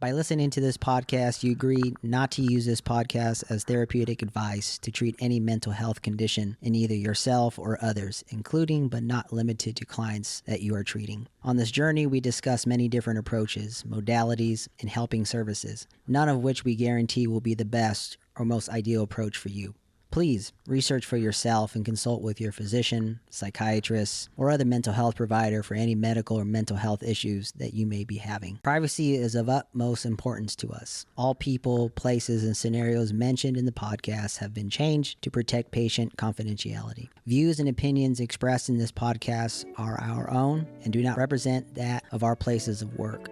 By listening to this podcast, you agree not to use this podcast as therapeutic advice to treat any mental health condition in either yourself or others, including but not limited to clients that you are treating. On this journey, we discuss many different approaches, modalities, and helping services, none of which we guarantee will be the best or most ideal approach for you. Please research for yourself and consult with your physician, psychiatrist, or other mental health provider for any medical or mental health issues that you may be having. Privacy is of utmost importance to us. All people, places, and scenarios mentioned in the podcast have been changed to protect patient confidentiality. Views and opinions expressed in this podcast are our own and do not represent that of our places of work.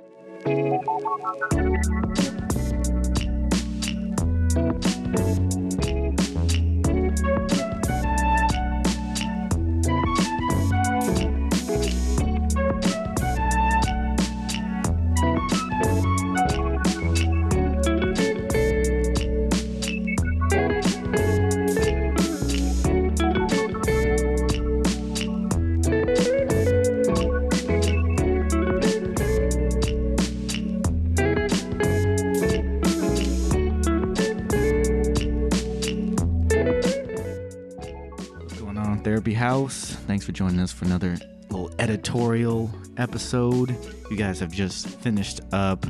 Therapy House. Thanks for joining us for another little editorial episode. You guys have just finished up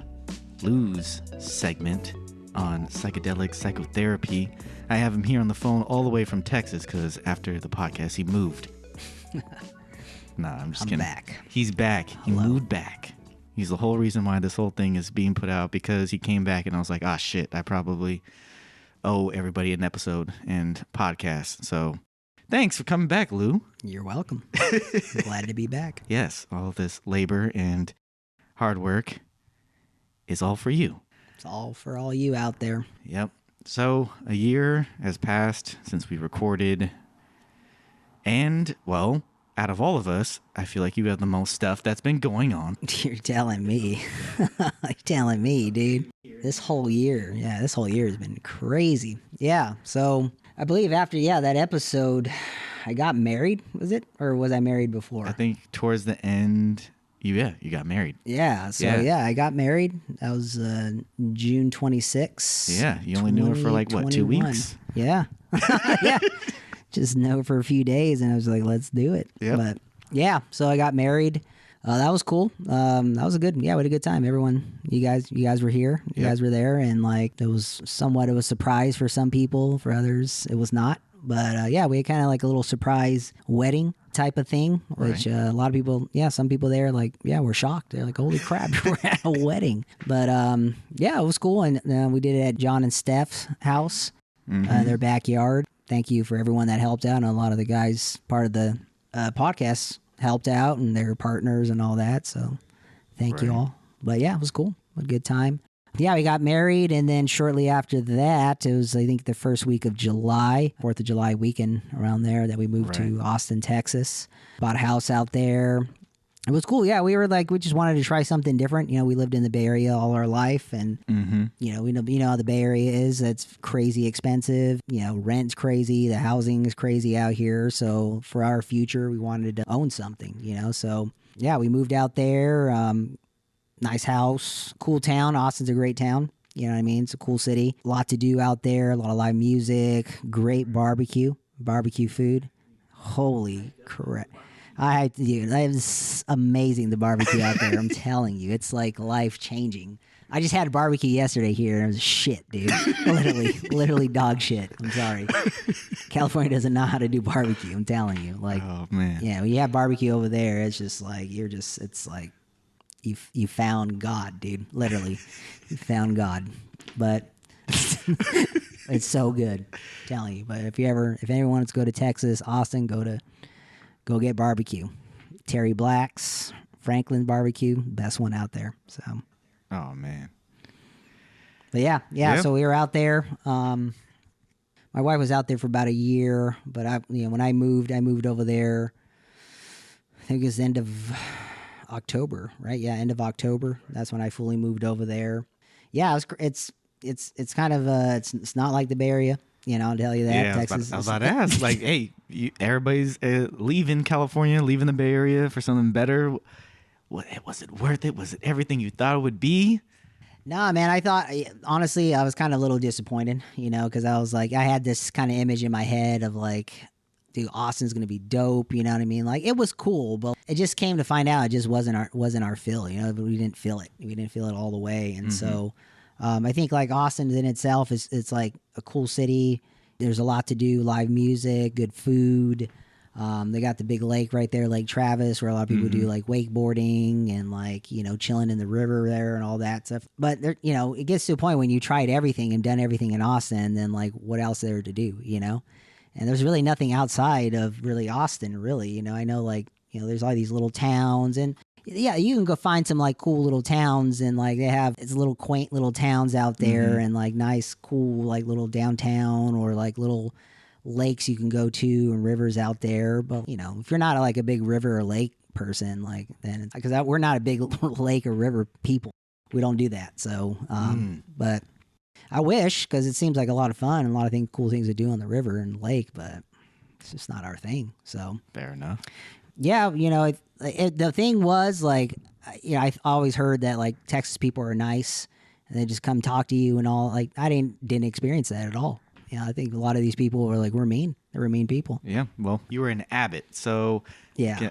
Lou's segment on psychedelic psychotherapy. I have him here on the phone all the way from Texas because after the podcast he moved. Nah, I'm just kidding. Back. He's back. He moved back. He's the whole reason why this whole thing is being put out, because he came back and I was like, shit, I probably owe everybody an episode and podcast. So thanks for coming back, Lou. You're welcome. Glad to be back. Yes, all this labor and hard work is all for you. It's all for all you out there. Yep. So a year has passed since we recorded. And, well, out of all of us, I feel like you have the most stuff that's been going on. You're telling me. You're telling me, dude. This whole year has been crazy. Yeah, so I believe after, that episode, I got married, was it? Or was I married before? I think towards the end, you got married. Yeah, so I got married. That was June 26th. Yeah, you only knew her for like, what, 2 weeks? Yeah. Yeah. Just know for a few days, and I was like, let's do it. Yep. But yeah, so I got married. That was cool. That was we had a good time. Everyone, you guys were here. You guys were there, and like it was somewhat of a surprise for some people. For others, it was not. But we had kind of like a little surprise wedding type of thing, which a lot of people, some people there were shocked. They're like, holy crap, we're at a wedding. But it was cool, and we did it at John and Steph's house, their backyard. Thank you for everyone that helped out, and a lot of the guys part of the podcast helped out, and their partners and all that. So thank you all. But it was cool. A good time. Yeah, we got married, and then shortly after that, it was, I think, the first week of July, 4th of July weekend around there, that we moved to Austin, Texas. Bought a house out there. It was cool. Yeah, we just wanted to try something different. We lived in the Bay Area all our life, and we know how the Bay Area is. It's crazy expensive. Rent's crazy. The housing is crazy out here. So for our future, we wanted to own something. So we moved out there. Nice house, cool town. Austin's a great town. You know what I mean? It's a cool city. A lot to do out there. A lot of live music. Great barbecue food. Holy crap. It's amazing, the barbecue out there. I'm telling you, it's like life-changing. I just had a barbecue yesterday here, and it was shit, dude. literally dog shit. I'm sorry. California doesn't know how to do barbecue, I'm telling you. Like, oh, man. Yeah, when you have barbecue over there, it's just like, it's like you found God, dude. Literally, you found God. But it's so good, I'm telling you. But if anyone wants to go to Texas, Austin, go get barbecue. Terry Black's, Franklin Barbecue, best one out there. So. Oh man. But yeah. So we were out there. My wife was out there for about a year, but when I moved over there. I think it was the end of October, right? Yeah, end of October. That's when I fully moved over there. Yeah, it's kind of it's not like the Bay Area. I'll tell you that. Yeah, Texas. I was about to ask. Like, hey, everybody's leaving California, leaving the Bay Area for something better. Was it worth it? Was it everything you thought it would be? Nah, man, I thought, honestly, I was kind of a little disappointed, because I was like, I had this kind of image in my head of like, dude, Austin's gonna be dope. You know what I mean? Like, it was cool, but it just came to find out it just wasn't our feel. We didn't feel it. We didn't feel it all the way, and so I think like Austin in itself it's like a cool city. There's a lot to do, live music, good food. They got the big lake right there, Lake Travis, where a lot of people do like wakeboarding and like, chilling in the river there and all that stuff. But there, it gets to a point when you tried everything and done everything in Austin, then like what else there to do, And there's really nothing outside of really Austin, really. I know like, there's all these little towns and yeah, you can go find some like cool little towns and like they have it's little quaint little towns out there and like nice, cool like little downtown or like little lakes you can go to and rivers out there. But if you're not like a big river or lake person, like then because we're not a big lake or river people, we don't do that. So, but I wish because it seems like a lot of fun and a lot of cool things to do on the river and lake, but it's just not our thing. So fair enough. Yeah, the thing was like, I always heard that like Texas people are nice and they just come talk to you and all. Like I didn't experience that at all. I think a lot of these people were like, we're mean. They were mean people. Yeah. Well, you were in Abbott, so yeah,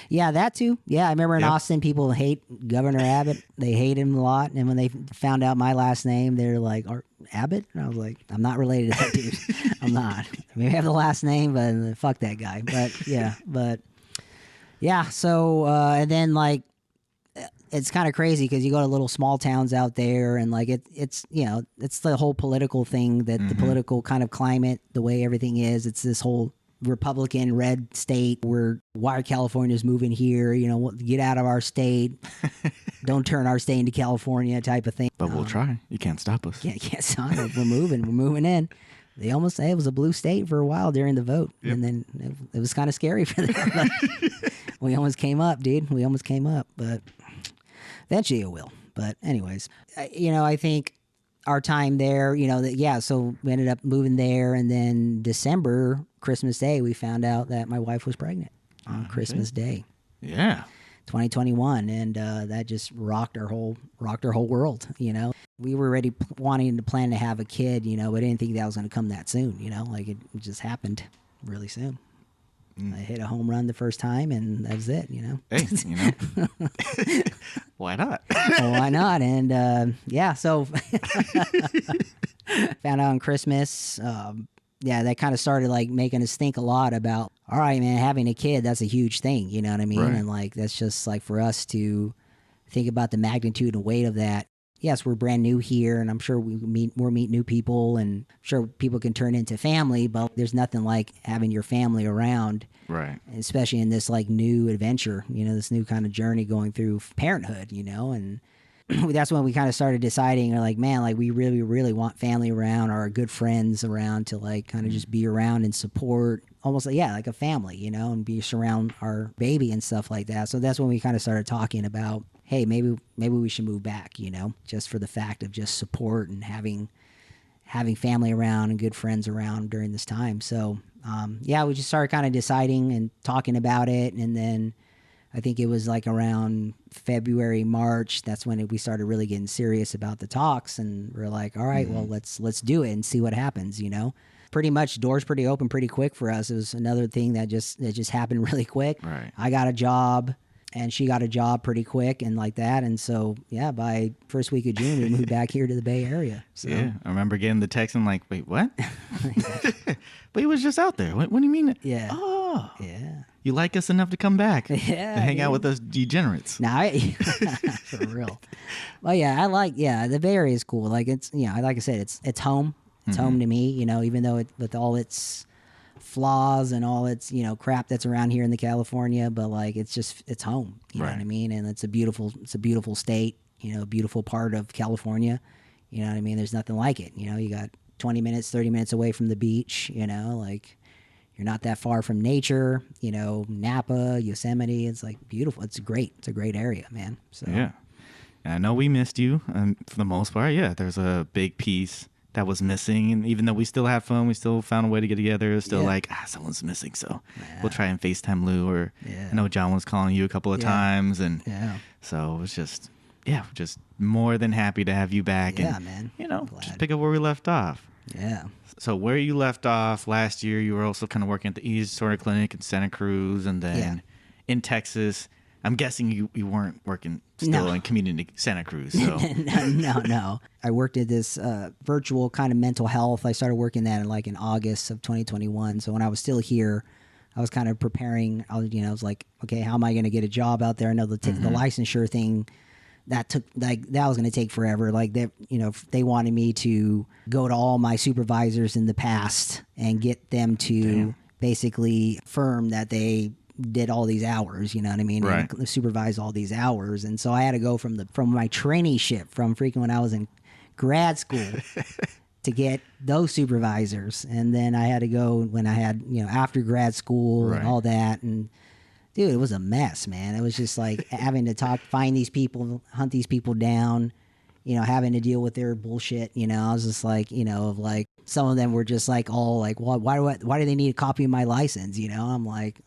that too. Yeah, I remember in Austin, people hate Governor Abbott. They hate him a lot, and when they found out my last name, they're like, Abbott? And I was like, I'm not related to that dude. I'm not. Maybe I have the last name, but fuck that guy. But yeah. So and then like. It's kind of crazy because you go to little small towns out there and like it's it's the whole political thing that the political kind of climate, the way everything is. It's this whole Republican red state where why are Californians moving here? Get out of our state. Don't turn our state into California type of thing. But we'll try. You can't stop us. Can't stop us. We're moving. We're moving in. They almost say it was a blue state for a while during the vote. Yep. And then it was kind of scary for them. We almost came up, dude. We almost came up, but eventually it will. But anyways, I think our time there, so we ended up moving there. And then December, Christmas Day, we found out that my wife was pregnant on Christmas Day. Yeah. 2021. And that just rocked our whole world, We were already wanting to plan to have a kid, but I didn't think that was going to come that soon, Like it just happened really soon. I hit a home run the first time, and that was it, Hey, why not? Well, why not? And so found out on Christmas. That kind of started like making us think a lot about, all right, man, having a kid, that's a huge thing, you know what I mean? Right. And like that's just like for us to think about the magnitude and weight of that. Yes, we're brand new here, and I'm sure we'll meet new people, and I'm sure people can turn into family, but there's nothing like having your family around, right? Especially in this like new adventure, this new kind of journey going through parenthood, and that's when we kind of started deciding, like, man, like we really, really want family around, or good friends around to like kind of just be around and support, almost like a family, and be surround our baby and stuff like that. So that's when we kind of started talking about, hey, maybe we should move back, just for the fact of just support and having family around and good friends around during this time. So, we just started kind of deciding and talking about it. And then I think it was like around February, March, that's when we started really getting serious about the talks. And we're like, all right, well, let's do it and see what happens, Pretty much doors pretty open pretty quick for us. It was another thing that just happened really quick. Right. I got a job. And she got a job pretty quick and like that. And so, by first week of June, we moved back here to the Bay Area. So. Yeah, I remember getting the text and like, wait, what? But he was just out there. What do you mean? Yeah. Oh. Yeah. You like us enough to come back. Yeah. To hang out with us degenerates. Nah, for real. Well, the Bay Area is cool. Like it's, like I said, it's home. It's home to me, even though with all its flaws and all its crap that's around here in the California, but like it's home, you know what I mean? And it's a beautiful state, a beautiful part of California, you know what I mean? There's nothing like it. You got 20 minutes 30 minutes away from the beach, like you're not that far from nature, Napa, Yosemite. It's like beautiful. It's a great area, man. So yeah, and I know we missed you for the most part. There's a big piece that was missing, and even though we still had fun, we still found a way to get together. It was still like, someone's missing, so we'll try and FaceTime Lou, or I know John was calling you a couple of times, and so it was just, Yeah, just more than happy to have you back. Yeah, and, man. Just pick up where we left off. Yeah. So where you left off last year, you were also kind of working at the Editorial Clinic in Santa Cruz, and then in Texas. I'm guessing you weren't working still in community Santa Cruz. So. No. I worked at this virtual kind of mental health. I started working that in August of 2021. So when I was still here, I was kind of preparing. I was like, okay, how am I going to get a job out there? I know the licensure thing that was going to take forever. Like they wanted me to go to all my supervisors in the past and get them to basically affirm that they did all these hours, you know what I mean? Right. And supervise all these hours. And so I had to go from my traineeship from freaking when I was in grad school to get those supervisors. And then I had to go when I had, after grad school and all that. And dude, it was a mess, man. It was just like having to find these people, hunt these people down, having to deal with their bullshit. I was just like, some of them were just like all like, well, why do they need a copy of my license? I'm like,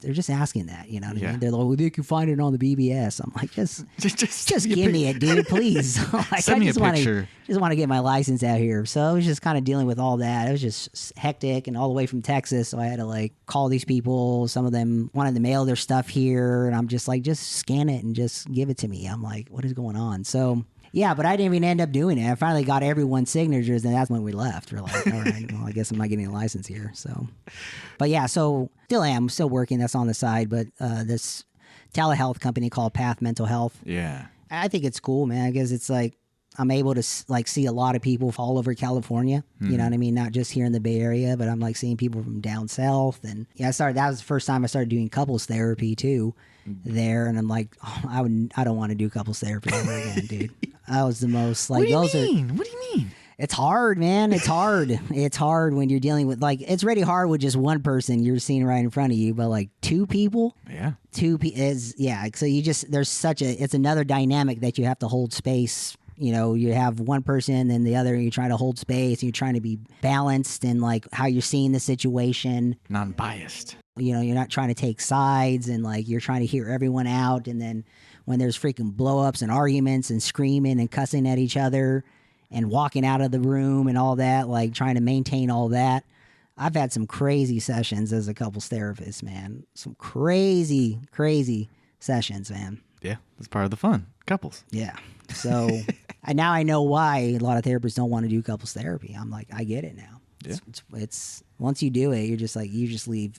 they're just asking that, you know what I mean? They're like, well, they can find it on the BBS. I'm like, just give me it, dude, please. Like, Send me a picture. Just want to get my license out here. So I was just kind of dealing with all that. It was just hectic and all the way from Texas. So I had to call these people. Some of them wanted to mail their stuff here. And I'm just like, just scan it and just give it to me. I'm like, what is going on? So yeah, but I didn't even end up doing it. I finally got everyone's signatures, and that's when we left. We're like, all right, well, I guess I'm not getting a license here. So, but yeah, so still working. That's on the side. But this telehealth company called Path Mental Health. Yeah, I think it's cool, man. I guess it's like I'm able to see a lot of people all over California. You know what I mean? Not just here in the Bay Area, but I'm seeing people from down south. And yeah, that was the first time I started doing couples therapy too. There, and I'm like, I don't want to do couples therapy ever again, dude. That was the most What do you mean? It's hard, man. It's hard. It's hard when you're dealing with it's really hard with just one person you're seeing right in front of you, but two people. Yeah. So it's another dynamic that you have to hold space. You have one person and the other, and you're trying to hold space. And you're trying to be balanced in how you're seeing the situation, Non-biased. You're not trying to take sides, and you're trying to hear everyone out. And then when there's freaking blow-ups and arguments and screaming and cussing at each other and walking out of the room and all that, trying to maintain all that. I've had some crazy sessions as a couples therapist, man. Some crazy, crazy sessions, man. Yeah, that's part of the fun. Couples. Yeah. So now I know why a lot of therapists don't want to do couples therapy. I'm like, I get it now. Yeah. It's once you do it, you're just you just leave.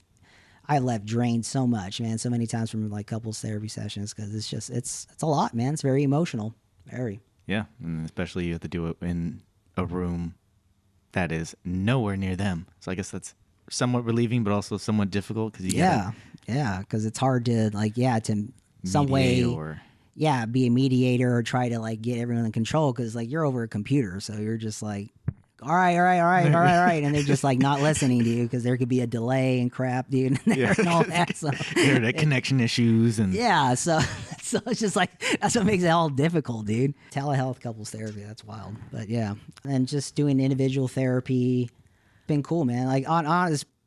I left drained so much, man, so many times from couples therapy sessions, because it's a lot, man. It's very emotional. Very. Yeah, and especially you have to do it in a room that is nowhere near them. So I guess that's somewhat relieving, but also somewhat difficult because because it's hard to to some way be a mediator or try to get everyone in control, because you're over a computer, so you're just all right, and they're just not listening to you because there could be a delay and crap, dude, and all that. So internet connection issues and so it's just that's what makes it all difficult, dude. Telehealth couples therapy, that's wild. But yeah, and just doing individual therapy, been cool, man.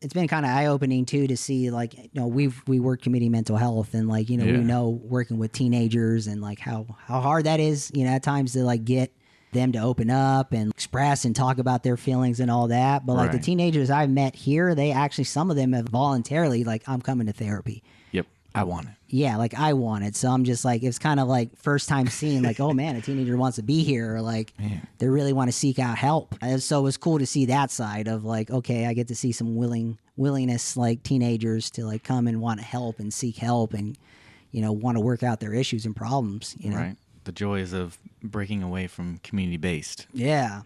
It's been kind of eye opening too to see we work community mental health, and we know working with teenagers and how hard that is, at times to get them to open up and express and talk about their feelings and all that. But the teenagers I've met here, they actually, some of them have voluntarily I'm coming to therapy. Yep, I want it. Yeah, I want it. So I'm just it's kind of first time seeing oh man, a teenager wants to be here, or they really want to seek out help. And so it was cool to see that side of okay, I get to see some willingness teenagers to come and want to help and seek help and want to work out their issues and problems. Right. The joys of breaking away from community-based. Yeah.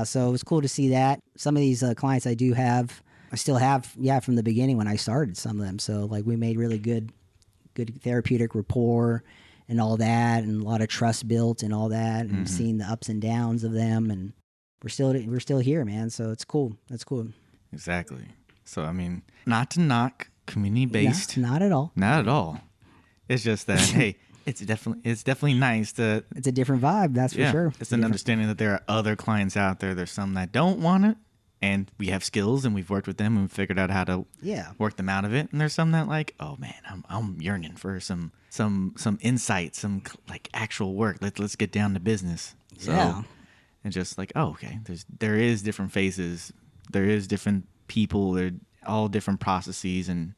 So it was cool to see that. Some of these clients I still have, from the beginning when I started some of them. So we made really good therapeutic rapport and all that, and a lot of trust built and all that, and seeing the ups and downs of them. And we're still here, man. So it's cool. That's cool. Exactly. So, I mean, not to knock community-based. Not at all. Not at all. It's just that, hey, it's definitely nice to. It's a different vibe, that's for sure. It's an understanding that there are other clients out there. There's some that don't want it, and we have skills and we've worked with them and we've figured out how to work them out of it. And there's some that like, oh man, I'm yearning for some insight, some like actual work. Let's get down to business. So, and just like, oh, okay, there is different phases. There is different people. They're all different processes and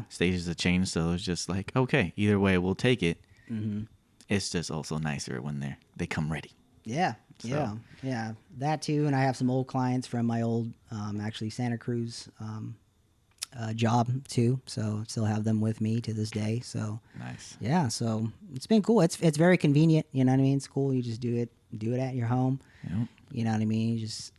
stages of change. So it's just like, okay, either way, we'll take it. Mm-hmm. It's just also nicer when they come ready. Yeah. So. Yeah. That too. And I have some old clients from my old, actually Santa Cruz, job too. So still have them with me to this day. So nice. Yeah. So it's been cool. It's very convenient. You know what I mean? It's cool. You just do it at your home. Yep. You know what I mean? You just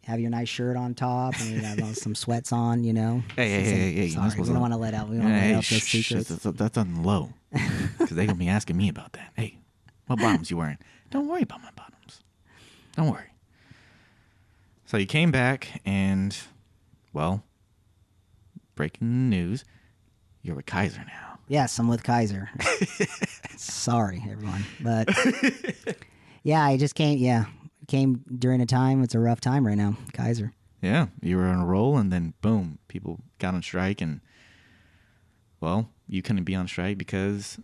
have your nice shirt on top and you have some sweats on, you know. Hey. Sorry, we don't want to let out. We don't want to let out those secrets. That's on the low. Because they're going to be asking me about that. Hey, what bottoms you wearing? Don't worry about my bottoms. Don't worry. So you came back and, well, breaking news, you're with Kaiser now. Yes, I'm with Kaiser. Sorry, everyone. But, yeah, I just came during a time. It's a rough time right now, Kaiser. Yeah, you were on a roll and then, boom, people got on strike and, well, you couldn't be on strike because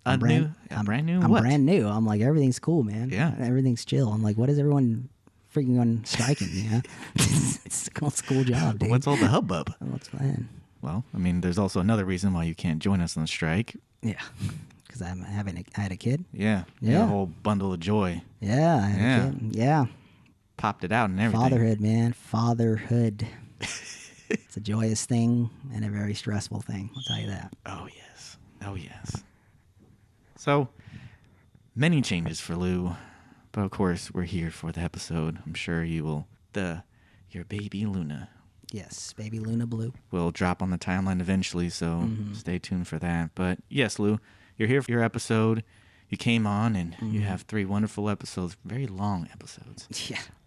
I'm brand new. I'm brand new. I'm like, everything's cool, man. Yeah. Everything's chill. I'm like, what is everyone freaking on striking? Yeah. It's a cool job, dude. What's all the hubbub? What's fun? Well, I mean, there's also another reason why you can't join us on the strike. Yeah. Because I had a kid. Yeah. A whole bundle of joy. Yeah. I had a kid. Yeah. Popped it out and everything. Fatherhood, man. Fatherhood. It's a joyous thing and a very stressful thing. I'll tell you that. Oh, yes. So, many changes for Lou, but of course, we're here for the episode. I'm sure you will. Your baby Luna. Yes, baby Luna Blue. Will drop on the timeline eventually, so stay tuned for that. But yes, Lou, you're here for your episode. You came on and you have 3 wonderful episodes, very long episodes,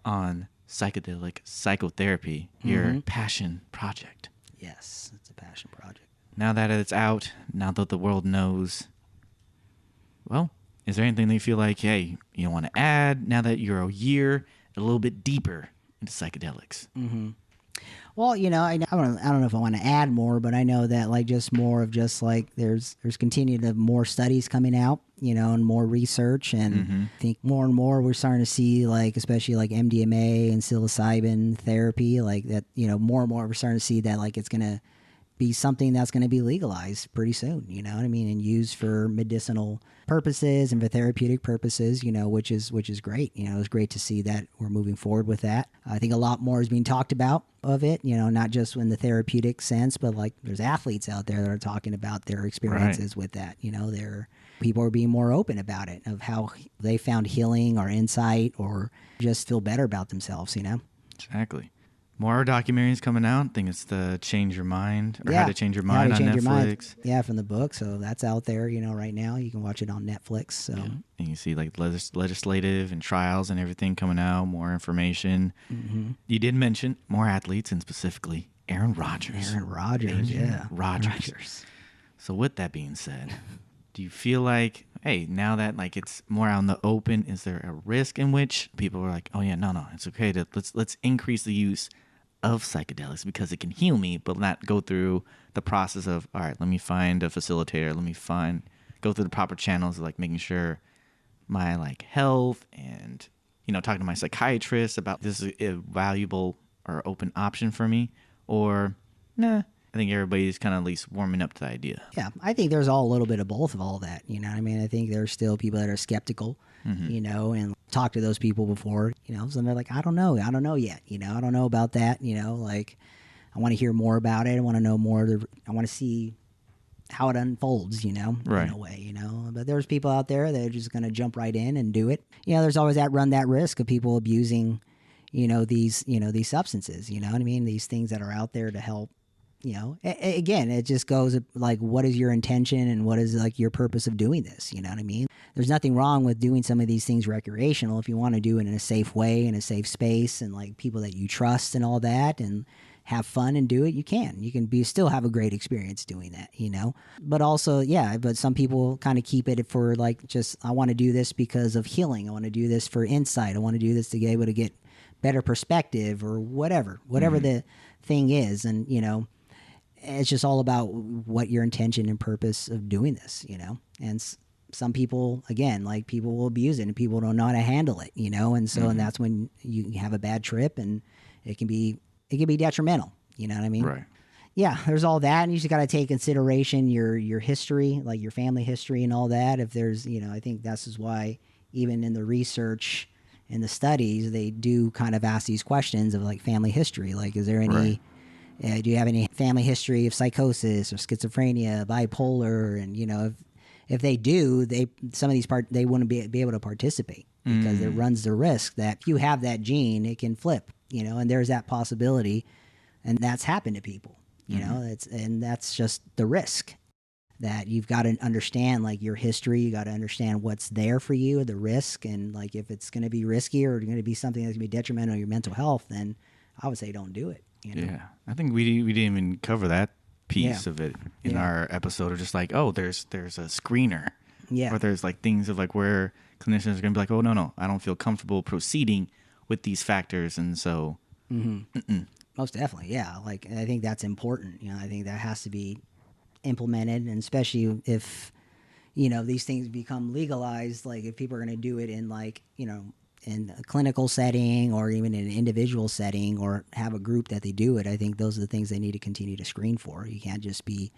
on psychedelic psychotherapy, your passion project. Yes, it's a passion project. Now that it's out, now that the world knows, well, is there anything that you feel like, hey, you want to add now that you're a little bit deeper into psychedelics? Mm-hmm. Well, you know, I don't know if I want to add more, but I know that like just more of just like there's continued more studies coming out, you know, and more research, and I think more and more we're starting to see like especially like MDMA and psilocybin therapy, like that, you know, more and more we're starting to see that like it's gonna be something that's going to be legalized pretty soon, you know what I mean, and used for medicinal purposes and for therapeutic purposes, you know, which is great. You know, it's great to see that we're moving forward with that. I think a lot more is being talked about of it, you know, not just in the therapeutic sense, but like there's athletes out there that are talking about their experiences with that, you know, people are being more open about it, of how they found healing or insight or just feel better about themselves, you know? Exactly. More documentaries coming out. I think it's the Change Your Mind or How to Change Your Mind on Netflix. Yeah, from the book. So that's out there, you know, right now. You can watch it on Netflix. So and you see like legislative and trials and everything coming out, more information. Mm-hmm. You did mention more athletes and specifically Aaron Rodgers. Rodgers. So with that being said, do you feel like, hey, now that like it's more out in the open, is there a risk in which people are like, oh yeah, no, it's okay to let's increase the use of psychedelics because it can heal me, but not go through the process of, all right, let me find a facilitator, go through the proper channels of like making sure my like health and, you know, talking to my psychiatrist about this is a valuable or open option for me, or nah, I think everybody's kind of at least warming up to the idea. Yeah, I think there's a little bit of both of all that, you know what I mean? I think there's still people that are skeptical, you know, and talk to those people before, you know, so they're like, I don't know yet, you know, I don't know about that, you know, like I want to hear more about it. I want to know more. I want to see how it unfolds, you know, in a way, you know, but there's people out there that are just going to jump right in and do it. You know, there's always that risk of people abusing, these substances, you know what I mean? These things that are out there to help. You know, again, it just goes like, what is your intention and what is like your purpose of doing this? You know what I mean? There's nothing wrong with doing some of these things recreational if you want to do it in a safe way, in a safe space, and like people that you trust and all that, and have fun and do it. You can still have a great experience doing that, you know. But also, but some people kind of keep it for like just I want to do this because of healing. I want to do this for insight. I want to do this to be able to get better perspective or whatever the thing is. And, you know, it's just all about what your intention and purpose of doing this, you know. And some people, again, like, people will abuse it and people don't know how to handle it, you know. And so and that's when you have a bad trip, and it can be detrimental, you know what I mean? Right. Yeah, there's all that, and you just got to take consideration your history, like your family history and all that. If there's, you know, I think this is why even in the research and the studies, they do kind of ask these questions of like family history. Like, is there any, do you have any family history of psychosis or schizophrenia, bipolar? And, you know, if they do, some of these they wouldn't be able to participate because it runs the risk that if you have that gene, it can flip, you know, and there's that possibility, and that's happened to people. You know, and that's just the risk that you've got to understand, like your history. You got to understand what's there for you, the risk, and like if it's going to be risky or going to be something that's going to be detrimental to your mental health, then I would say don't do it. You know? Yeah, I think we didn't even cover that piece of it in our episode of just like, oh, there's a screener, or there's like things of like where clinicians are going to be like, oh no, I don't feel comfortable proceeding with these factors, and so. Most definitely, yeah. Like, I think that's important. You know, I think that has to be implemented, and especially if, you know, these things become legalized. Like, if people are going to do it in, like, you know, in a clinical setting or even in an individual setting, or have a group that they do it, I think those are the things they need to continue to screen for. You can't just be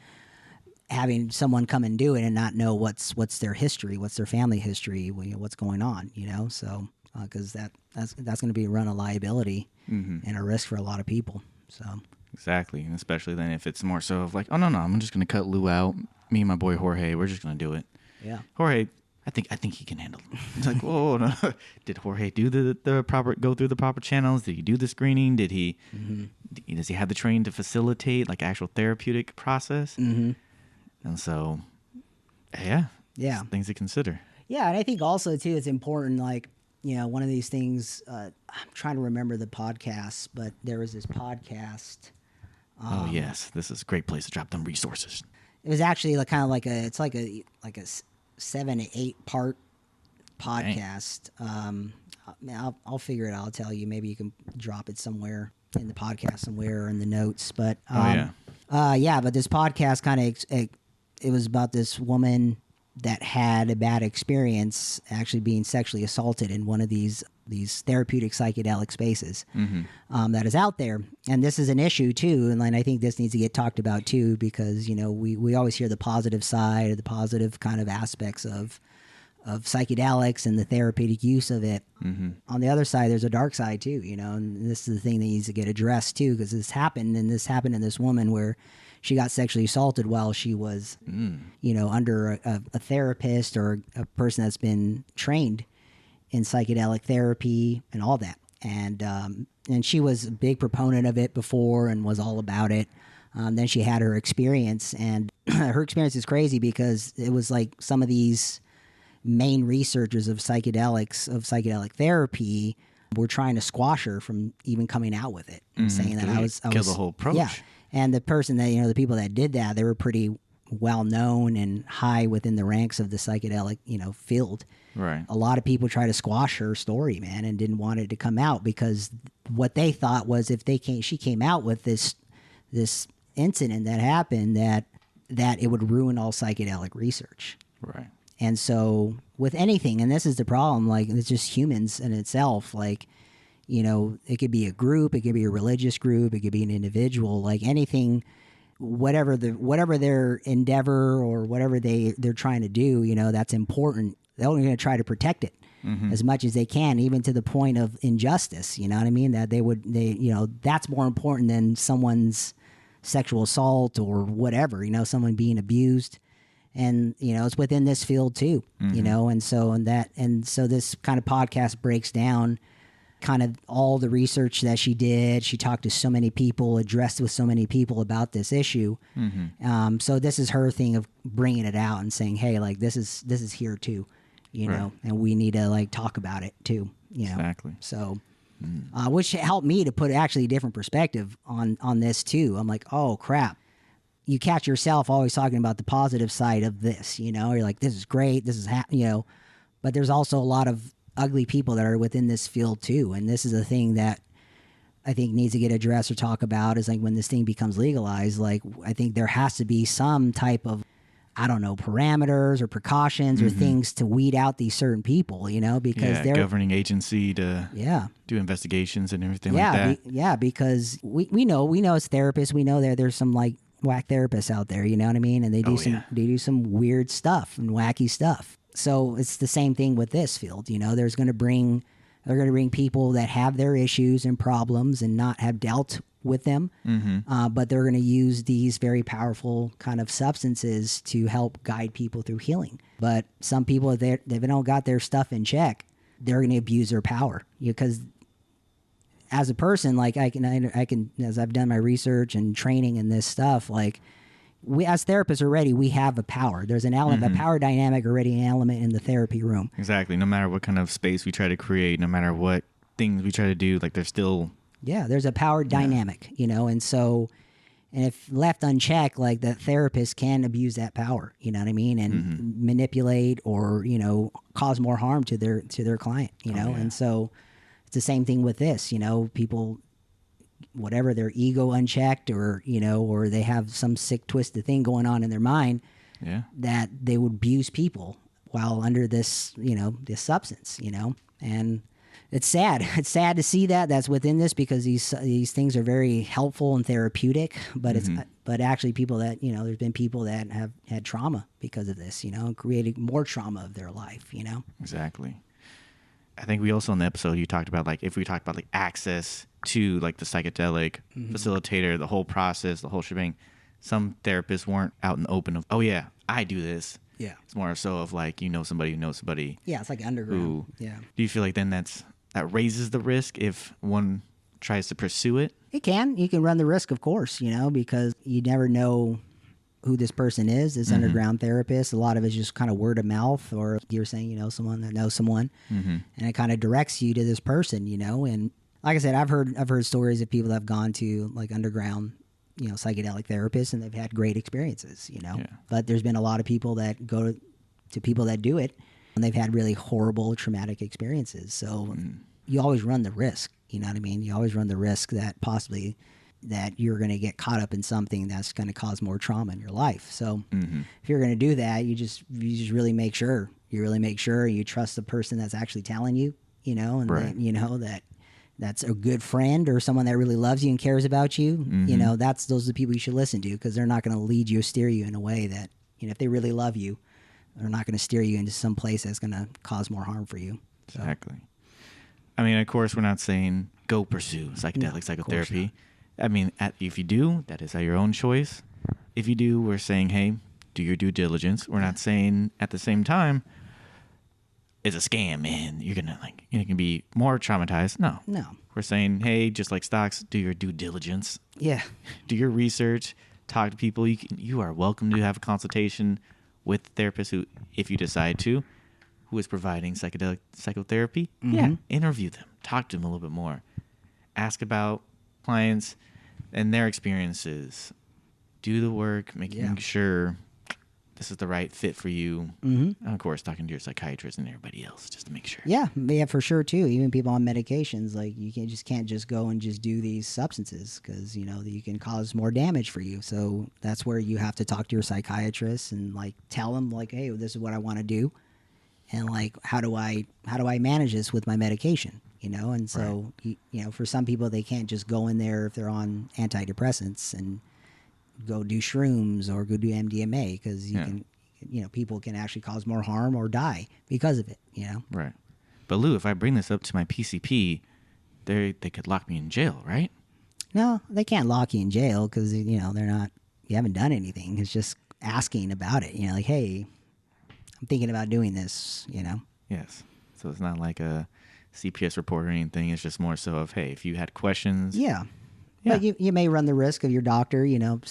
having someone come and do it and not know what's their history, what's their family history, you know, what's going on, you know. So because that's going to be a run of liability and a risk for a lot of people. So exactly, and especially then if it's more so of like, oh no, I'm just going to cut Lou out. Me and my boy Jorge, we're just going to do it. Yeah, Jorge, I think he can handle it. It's like, whoa, no. Did Jorge do the proper, go through the proper channels? Did he do the screening? Did he? Does he have the training to facilitate like actual therapeutic process? And so, yeah, things to consider. Yeah, and I think also too, it's important, like, you know, one of these things, I'm trying to remember the podcast, but there was this podcast. Oh yes, this is a great place to drop them resources. It was actually like kind of like a 7 to 8 part podcast. I'll figure it out. I'll tell you. Maybe you can drop it somewhere in the podcast somewhere or in the notes. But but this podcast kind of it was about this woman that had a bad experience actually being sexually assaulted in one of these therapeutic psychedelic spaces that is out there. And this is an issue too. And I think this needs to get talked about too, because, you know, we always hear the positive side, or the positive kind of aspects of psychedelics and the therapeutic use of it. On the other side, there's a dark side too, you know, and this is the thing that needs to get addressed too, because this happened in this woman where she got sexually assaulted while she was, you know, under a therapist or a person that's been trained in psychedelic therapy and all that. And she was a big proponent of it before and was all about it. Then she had her experience, and her experience is crazy because it was like some of these main researchers of psychedelic therapy were trying to squash her from even coming out with it, saying that I was kill the whole approach. Yeah. And the person that, you know, the people that did that, they were pretty well known and high within the ranks of the psychedelic, you know, field. Right. A lot of people try to squash her story, man, and didn't want it to come out because what they thought was if she came out with this incident that happened, that it would ruin all psychedelic research. Right. And so with anything, and this is the problem, like, it's just humans in itself, like, you know, it could be a group, it could be a religious group, it could be an individual, like anything, whatever their endeavor or whatever they're trying to do, you know, that's important. They're only going to try to protect it as much as they can, even to the point of injustice. You know what I mean? That you know, that's more important than someone's sexual assault or whatever, you know, someone being abused. And, you know, it's within this field too, you know, and so this kind of podcast breaks down kind of all the research that she did. She talked to so many people, addressed with so many people about this issue. So this is her thing of bringing it out and saying, hey, like, this is here too, you know, and we need to like talk about it too, you know. Exactly. So, which helped me to put actually a different perspective on this too. I'm like, oh crap. You catch yourself always talking about the positive side of this, you know, you're like, this is great. This is, you know, but there's also a lot of ugly people that are within this field too. And this is a thing that I think needs to get addressed or talk about, is like when this thing becomes legalized, like I think there has to be some type of, I don't know, parameters or precautions or things to weed out these certain people, you know, because they're governing agency to do investigations and everything like that. Because we know as therapists, we know there's some like whack therapists out there, you know what I mean? And they do some weird stuff and wacky stuff. So it's the same thing with this field, you know, they're going to bring people that have their issues and problems and not have dealt with them, but they're going to use these very powerful kind of substances to help guide people through healing. But some people, if they don't got their stuff in check, they're going to abuse their power. Because as a person, like I can, as I've done my research and training in this stuff, like we as therapists already, we have a power. There's an element, a power dynamic already, an element in the therapy room. Exactly. No matter what kind of space we try to create, no matter what things we try to do, like there's still... Yeah, there's a power dynamic, you know, and so, and if left unchecked, like the therapist can abuse that power, you know what I mean, and manipulate or, you know, cause more harm to their client, you know, and so it's the same thing with this, you know, people, whatever, their ego unchecked or, you know, or they have some sick twisted thing going on in their mind, that they would abuse people while under this, you know, this substance, you know, and it's sad. It's sad to see that that's within this, because these things are very helpful and therapeutic, but but actually people that, you know, there's been people that have had trauma because of this, you know, and created more trauma of their life, you know? Exactly. I think we also in the episode you talked about, like, if we talked about like access to like the psychedelic facilitator, the whole process, the whole shebang, some therapists weren't out in the open of, oh yeah, I do this. Yeah. It's more so of like, you know, somebody who knows somebody. Yeah. It's like underground. Do you feel like then that raises the risk if one tries to pursue it? It can. You can run the risk, of course, you know, because you never know who this person is, this underground therapist. A lot of it's just kind of word of mouth, or you're saying, you know, someone that knows someone, and it kind of directs you to this person, you know. And like I said, I've heard stories of people that have gone to like underground, you know, psychedelic therapists, and they've had great experiences, you know. Yeah. But there's been a lot of people that go to people that do it, and they've had really horrible, traumatic experiences. So you always run the risk, you know what I mean? You always run the risk that possibly that you're going to get caught up in something that's going to cause more trauma in your life. So if you're going to do that, you just really make sure. You really make sure you trust the person that's actually telling you, you know, and that, you know, that's a good friend or someone that really loves you and cares about you. You know, those are the people you should listen to, because they're not going to lead you or steer you in a way that, you know, if they really love you, they're not going to steer you into some place that's going to cause more harm for you. So. Exactly. I mean, of course, we're not saying go pursue psychedelic psychotherapy. I mean, if you do, that is at your own choice. If you do, we're saying, hey, do your due diligence. We're not saying at the same time it's a scam and you're gonna be more traumatized. No. We're saying, hey, just like stocks, do your due diligence. Yeah. Do your research. Talk to people. You are welcome to have a consultation with therapists who, if you decide to, who is providing psychedelic psychotherapy. Yeah. Interview them. Talk to them a little bit more. Ask about clients and their experiences. Do the work, making sure this is the right fit for you. And of course, talking to your psychiatrist and everybody else just to make sure. Yeah, for sure too. Even people on medications, like you can't just go and just do these substances, because you know you can cause more damage for you. So that's where you have to talk to your psychiatrist and like tell them like, hey, this is what I want to do, and like how do I manage this with my medication. You know, and so, you know, for some people, they can't just go in there if they're on antidepressants and go do shrooms or go do MDMA, because people can actually cause more harm or die because of it, you know? Right. But Lou, if I bring this up to my PCP, they could lock me in jail, right? No, they can't lock you in jail because, you know, you haven't done anything. It's just asking about it, you know, like, hey, I'm thinking about doing this, you know? Yes. So it's not like a CPS report or anything. It's just more so of, hey, if you had questions. Yeah. But you may run the risk of your doctor, you know,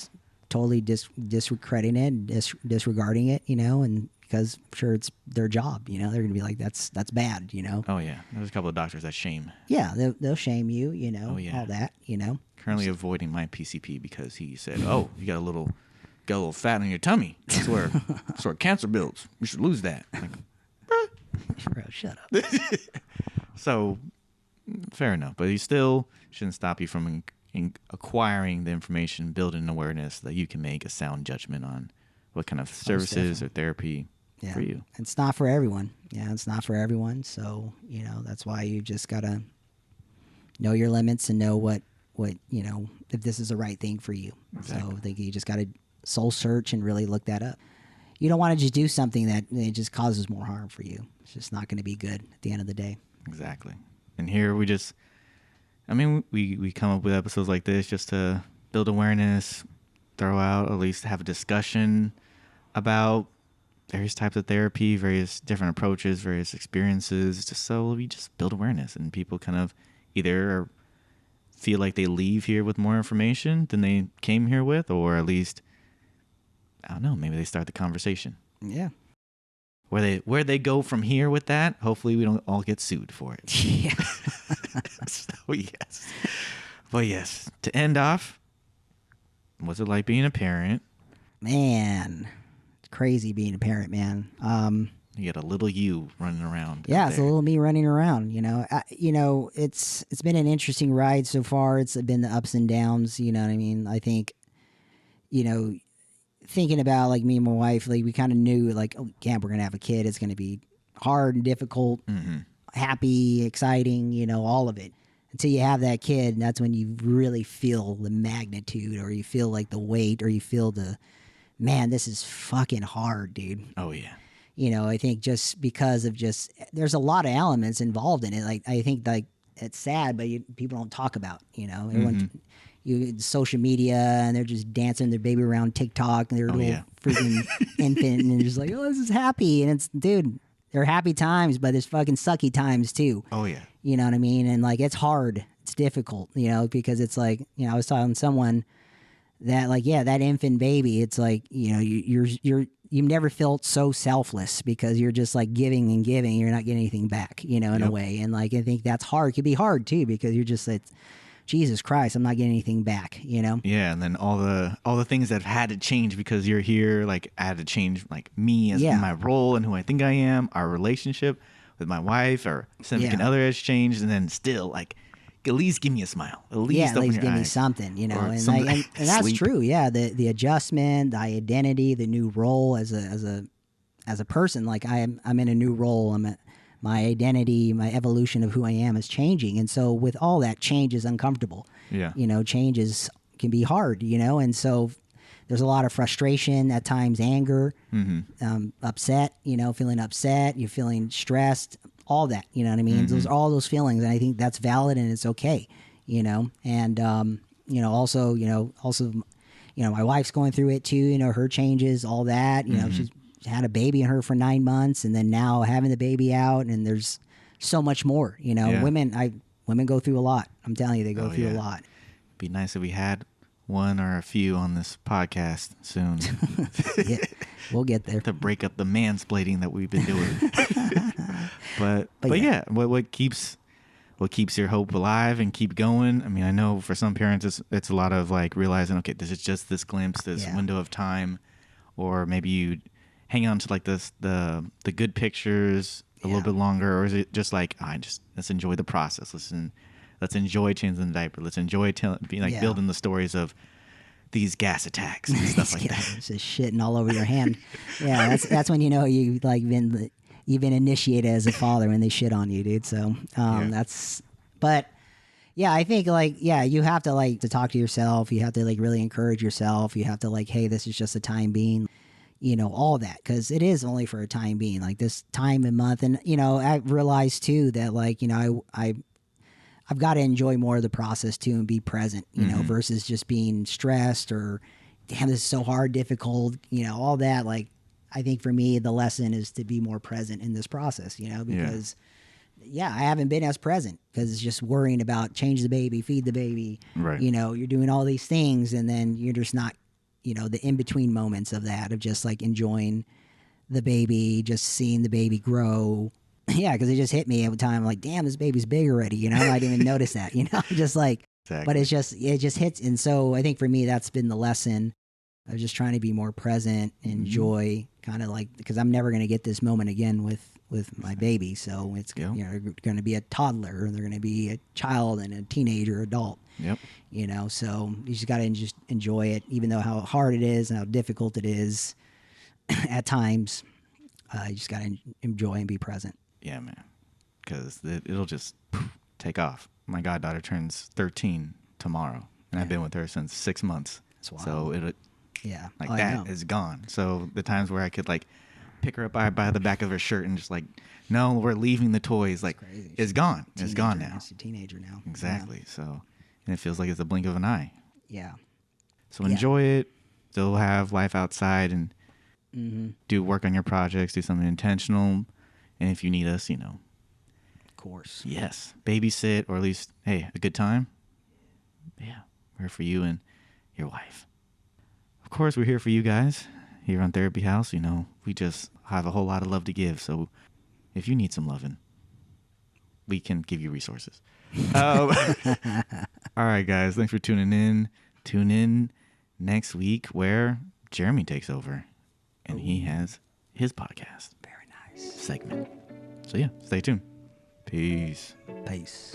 totally discrediting it, disregarding it, you know, and because I'm sure it's their job, you know, they're going to be like, that's bad, you know. Oh, yeah. There's a couple of doctors that shame. Yeah, they'll shame you, you know, all that, you know. Currently avoiding my PCP because he said, oh, you got a little fat on your tummy. That's where cancer builds. You should lose that. Like, Bro, shut up. So, fair enough. But you still shouldn't stop you from acquiring the information, building awareness that you can make a sound judgment on what kind of services or therapy for you. It's not for everyone. Yeah, it's not for everyone. So, that's why you just got to know your limits and know what, if this is the right thing for you. Exactly. So I think you just got to soul search and really look that up. You don't want to just do something that it just causes more harm for you. It's just not going to be good at the end of the day. Exactly. And here we come up with episodes like this just to build awareness, throw out, at least have a discussion about various types of therapy, various different approaches, various experiences, just so we just build awareness and people kind of either feel like they leave here with more information than they came here with, or at least, I don't know, maybe they start the conversation. Yeah. Where they go from here with that, hopefully we don't all get sued for it. Yeah. So, yes. But yes, to end off, what's it like being a parent? Man, it's crazy being a parent, man. You get a little you running around. Yeah, it's a little me running around. It's been an interesting ride so far. It's been the ups and downs. You know what I mean? I think, thinking about like me and my wife, like we kind of knew like, oh, yeah, we're gonna have a kid. It's gonna be hard and difficult, happy, exciting. All of it. Until you have that kid, and that's when you really feel the magnitude, or you feel like the weight, or you feel man, this is fucking hard, dude. Oh yeah. I think just because of there's a lot of elements involved in it. Like, I think like it's sad, but people don't talk about, everyone, social media, and they're just dancing their baby around TikTok, and they're little freaking infant, and they're just like, oh, this is happy. And it's, dude, they're happy times, but there's fucking sucky times too. Oh yeah. You know what I mean? And like, it's hard. It's difficult, because it's like, I was telling someone that like, yeah, that infant baby, it's like, you've never felt so selfless because you're just like giving and giving. You're not getting anything back, in a way. And like, I think that's hard. It could be hard too, because you're just like, Jesus Christ, I'm not getting anything back, Yeah. And then all the things that have had to change because you're here, like I had to change like me as my role and who I think I am, our relationship with my wife or significant other has changed. And then still like, at least give me a smile. At least give me something, and that's true. Yeah, the adjustment, the identity, the new role as a person. Like I'm in a new role. My identity, my evolution of who I am is changing, and so with all that, change is uncomfortable. Yeah, changes can be hard. And so there's a lot of frustration at times, anger, upset. Feeling upset, you're feeling stressed. All that, you know what I mean? Those are all those feelings, and I think that's valid and it's okay, And also, my wife's going through it too. Her changes, all that. She's had a baby in her for 9 months, and then now having the baby out, and there's so much more. Women go through a lot. I'm telling you, they go through a lot. Be nice if we had one or a few on this podcast soon. Yeah, we'll get there to break up the mansplaining that we've been doing. But yeah, what keeps your hope alive and keep going? I mean, I know for some parents it's a lot of like realizing, okay, this is just this glimpse, this window of time, or maybe you hang on to like the good pictures a little bit longer, or is it just like let's enjoy the process, let's enjoy changing the diaper, let's enjoy building the stories of these gas attacks and stuff like that. It's just shitting all over your hand. Yeah, that's when you've like you've been initiated as a father when they shit on you, dude. So but yeah, I think you have to to talk to yourself. You have to like really encourage yourself. You have to like, hey, this is just a time being, all that, because it is only for a time being, like this time and month. And I realized too that like I've got to enjoy more of the process too and be present, versus just being stressed or damn, this is so hard, difficult, all that. Like, I think for me, the lesson is to be more present in this process, because I haven't been as present because it's just worrying about change the baby, feed the baby, right. You're doing all these things, and then you're just not, the in-between moments of that, of just like enjoying the baby, just seeing the baby grow. Yeah, because it just hit me every time. I'm like, damn, this baby's big already. I didn't even notice that. Just like, exactly. But it just hits. And so I think for me, that's been the lesson of just trying to be more present, enjoy kind of like, because I'm never going to get this moment again with my baby. So it's Yep. they're going to be a toddler, they're going to be a child and a teenager, adult. Yep. So you just got to just enjoy it, even though how hard it is and how difficult it is at times. You just got to enjoy and be present. Yeah, man. Because it'll just take off. My goddaughter turns 13 tomorrow, and I've been with her since 6 months. That's wild. So that is gone. So the times where I could like pick her up by the back of her shirt and just like, no, we're leaving the toys. Like, it's gone. It's gone now. She's a teenager now. Exactly. Yeah. So, and it feels like it's a blink of an eye. Yeah. So enjoy it. Still have life outside and do work on your projects. Do something intentional. And if you need us, of course. Yes, babysit, or at least, hey, a good time. Yeah, we're here for you and your wife. Of course, we're here for you guys here on Therapy House. We just have a whole lot of love to give. So if you need some loving, we can give you resources. All right, guys, thanks for tuning in. Tune in next week where Jeremy takes over and he has his podcast. Very nice. Segment. So yeah, stay tuned. Peace. Peace.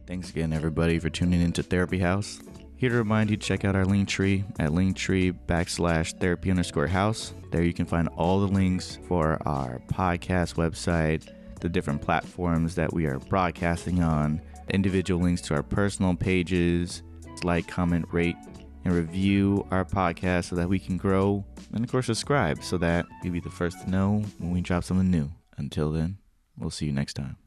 Thanks again, everybody, for tuning into Therapy House. Here to remind you to check out our Linktree at Linktree/therapy_house. There you can find all the links for our podcast website, the different platforms that we are broadcasting on, individual links to our personal pages. Like, comment, rate, and review our podcast so that we can grow. And of course, subscribe so that you'll be the first to know when we drop something new. Until then, we'll see you next time.